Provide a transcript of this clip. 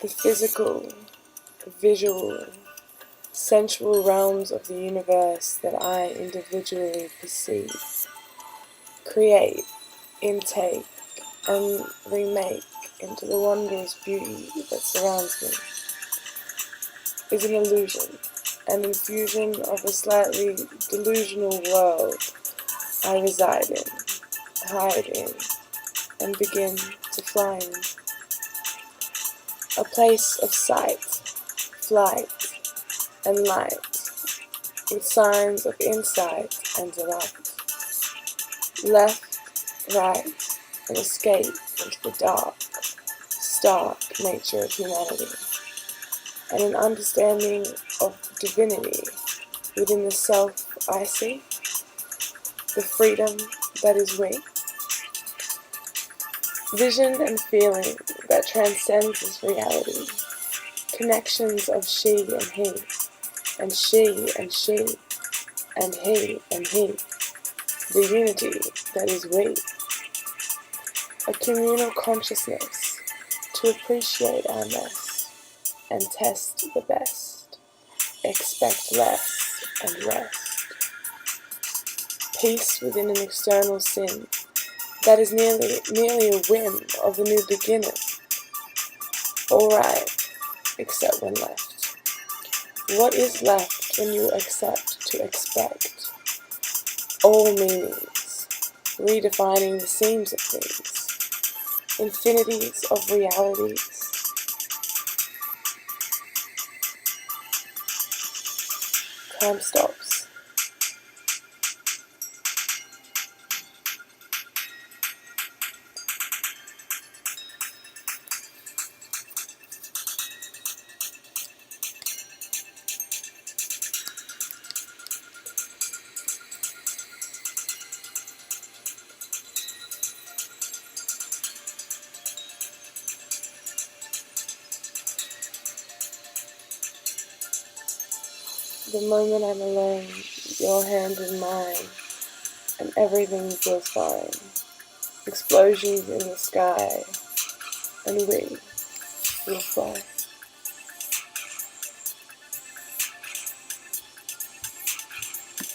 The physical, visual, sensual realms of the universe that I individually perceive, create, intake, and remake into the wondrous beauty that surrounds me, is an illusion, an infusion of a slightly delusional world I reside in, hide in, and begin to fly in. A place of sight, flight, and light, with signs of insight and delight. Left, right, and escape into the dark, stark nature of humanity, and an understanding of divinity within the self I see, the freedom that is we. Vision and feeling that transcends this reality, connections of she and he, and she and she, and he and he, the unity that is we. A communal consciousness to appreciate our mess and test the best, expect less and rest. Peace within an external sin that is merely a whim of a new beginning. Alright, except when left. What is left when you accept to expect? All meanings, redefining the seams of things, infinities of realities. Time stops. The moment I'm alone, your hand in mine, and everything feels fine. Explosions in the sky, and we will fly.